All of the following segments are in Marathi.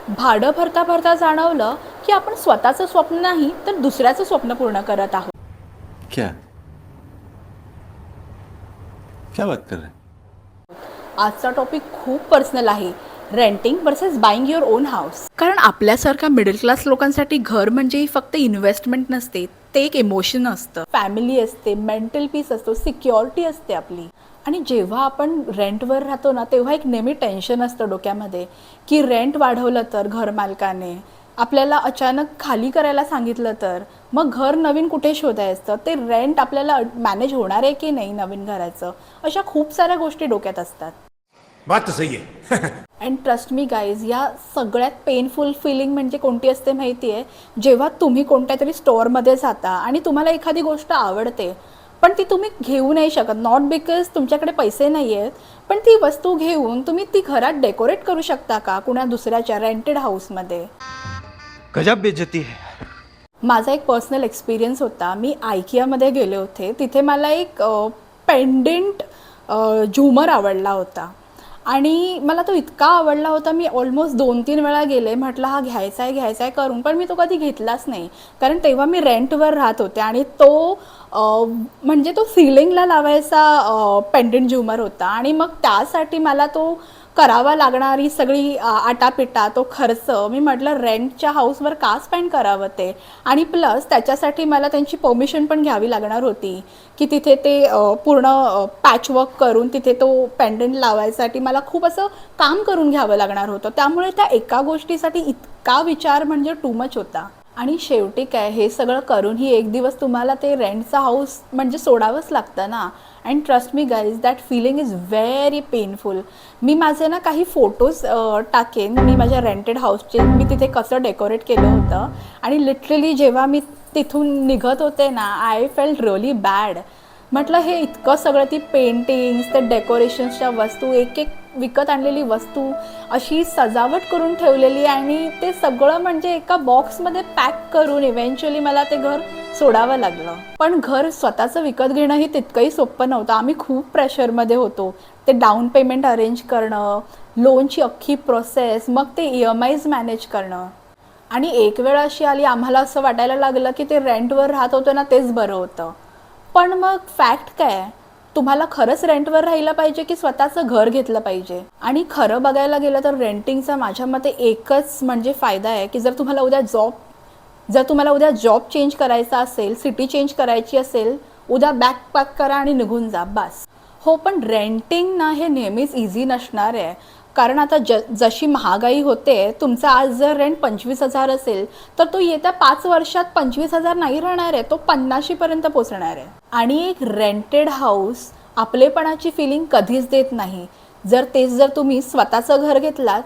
भाडं भरता भरता जाणवलं की आपण स्वतःचं स्वप्न नाही तर दुसऱ्याचं स्वप्न पूर्ण करत आहोत. क्या क्या बात कर रहे हैं? आजचा टॉपिक खूप पर्सनल आहे, renting versus buying your on house. कारण आपल्यासारख्या मिडल क्लास लोकांसाठी घर म्हणजे फक्त इन्व्हेस्टमेंट नसते, ते एक इमोशन असतं, फॅमिली असते, मेंटल पीस असतो, सिक्युरिटी असते आपली. आणि जेव्हा आपण रेंटवर राहतो ना तेव्हा एक नेहमी टेन्शन असतं डोक्यामध्ये की रेंट वाढवलं तर घरमालकाने आपल्याला अचानक खाली करायला सांगितलं तर मग घर नवीन कुठे शोधायचं, ते रेंट आपल्याला मॅनेज होणार आहे की नाही नवीन घराचं, अशा खूप साऱ्या गोष्टी डोक्यात असतात. बात तो सही है. अँड ट्रस्ट मी गाईज, या सगळ्यात पेनफुल फिलिंग म्हणजे कोणती असते माहिती आहे? जेव्हा तुम्ही कोणत्या तरी स्टोअरमध्ये जाता आणि तुम्हाला एखादी गोष्ट आवडते पण ती तुम्ही घेऊ नाही शकत, नॉट बिकॉज तुमच्याकडे पैसे नाही आहेत, पण ती वस्तू घेऊन तुम्ही ती घरात डेकोरेट करू शकता का कुणा दुसऱ्याच्या रेंटेड हाऊसमध्ये? गजब बेइज्जती है. माझा एक पर्सनल एक्सपिरियन्स होता. मी आयकियामध्ये गेले होते. तिथे मला एक पेंडेंट झुमर आवडला होता आणि मला तो इतका आवडला होता, मी ऑलमोस्ट 2-3 वेळा गेले. म्हटलं हा घ्यायचा आहे करून, पण मी तो कधी घेतलाच नाही. कारण तेव्हा मी रेंटवर राहत होते आणि तो म्हणजे तो सिलिंगला लावायचा पेंडेंट झुमर होता आणि मग त्यासाठी मला तो करावा लागणारी सगळी आटापिटा, तो खर्च, मी म्हटलं रेंटच्या हाऊसवर का स्पेंड करावं ते. आणि प्लस त्याच्यासाठी मला त्यांची परमिशन पण घ्यावी लागणार होती की तिथे ते पूर्ण पॅचवर्क करून तिथे तो पेंडंट लावायसाठी मला खूप असं काम करून घ्यावं लागणार होतं. त्यामुळे त्या एका गोष्टीसाठी इतका विचार म्हणजे टू मच होता. आणि शेवटी काय, हे सगळं करूनही एक दिवस तुम्हाला ते रेंटचा हाऊस म्हणजे सोडावंच लागतं ना. And trust me guys, that feeling is very painful. मी माझे ना काही फोटोज टाकेन, मी माझ्या रेंटेड हाऊसचे, मी तिथे कसं डेकोरेट केलं होतं. आणि लिटरली जेव्हा मी तिथून निघत होते ना, आय फेल्ट रिअली बॅड. म्हटलं हे इतकं सगळं, ती पेंटिंग्स, ते डेकोरेशन्सच्या वस्तू, एक एक विकत आणलेली वस्तू अशी सजावट करून ठेवलेली आणि ते सगळं म्हणजे एका बॉक्समध्ये पॅक करून इव्हेंच्युअली मला ते घर सोडावं लागलं. पण घर स्वतःचं विकत घेणं ही तितकंही सोपं नव्हतं. आम्ही खूप प्रेशरमध्ये होतो. ते डाऊन पेमेंट अरेंज करणं, लोनची अख्खी प्रोसेस, मग ते EMIs मॅनेज करणं. आणि एक वेळ अशी आली, आम्हाला असं वाटायला लागलं की ते रेंटवर राहत होतं ना तेच बरं होतं. पण मग फॅक्ट काय, तुम्हाला खरंच रेंटवर राहिलं पाहिजे की स्वतःचं घर घेतलं पाहिजे? आणि खरं बघायला गेलं तर रेंटिंगचा माझ्या मते एकच म्हणजे फायदा आहे की जर तुम्हाला उद्या जॉब चेंज करायचा असेल, सिटी चेंज करायची असेल, उद्या बॅग पॅक करा आणि निघून जा, बस. हो, पण रेंटिंग ना हे नेहमीच इझी नसणार आहे. कारण आता जशी महागाई होते, तुमचा आज जर रेंट 25,000 असेल तर तो येत्या 5 वर्षात 25,000 नाही राहणार आहे, तो 50,000पर्यंत पोचणार आहे. आणि एक रेंटेड हाऊस आपलेपणाची फिलिंग कधीच देत नाही. जर तुम्ही स्वतःचं घर घेतलात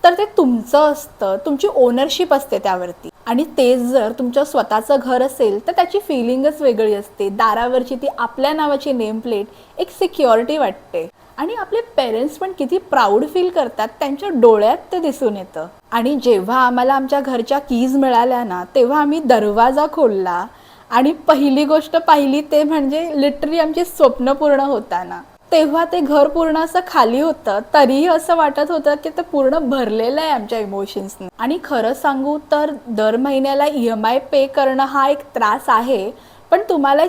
तर ते तुमचं असतं, तुमची ओनरशिप असते त्यावरती. आणि तेच जर तुमचं स्वतःचं घर असेल तर त्याची फिलिंगच वेगळी असते. दारावरची ती आपल्या नावाची नेम प्लेट, एक सिक्युरिटी वाटते. आणि आपले पेरेंट्स पण किती प्राऊड फील करतात, त्यांच्या डोळ्यात ते दिसून येतं. आणि जेव्हा आम्हाला आमच्या घरच्या कीज मिळाल्या ना, तेव्हा आम्ही दरवाजा खोलला आणि पहिली गोष्ट पाहिली ते म्हणजे लिटरली आमची स्वप्न पूर्ण होताना. तेव्हा ते घर पूर्ण असं खाली होतं, तरीही असं वाटत होतं की ते पूर्ण भरलेलं आहे आमच्या इमोशन्सने. आणि खरं सांगू तर दर महिन्याला EMI पे करणं हा एक त्रास आहे, पण तुम्हाला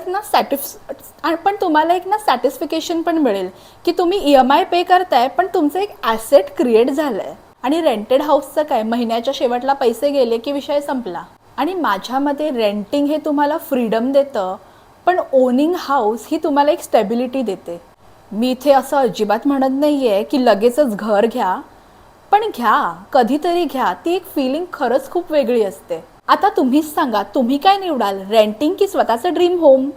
एक ना सॅटिस्फिकेशन पण मिळेल की तुम्ही EMI पे करताय पण तुमचं एक ॲसेट क्रिएट झालं आहे. आणि रेंटेड हाऊसचं काय, महिन्याच्या शेवटला पैसे गेले की विषय संपला. आणि माझ्यामध्ये रेंटिंग हे तुम्हाला फ्रीडम देतं, पण ओनिंग हाऊस ही तुम्हाला एक स्टेबिलिटी देते. मी इथे असं अजिबात म्हणत नाही आहे की लगेचच घर घ्या, पण घ्या, कधीतरी घ्या, ती एक फिलिंग खरंच खूप वेगळी असते. आता तुम्हीच सांगा, तुम्ही काय निवडाल, रेंटिंग की स्वतःचं ड्रीम होम?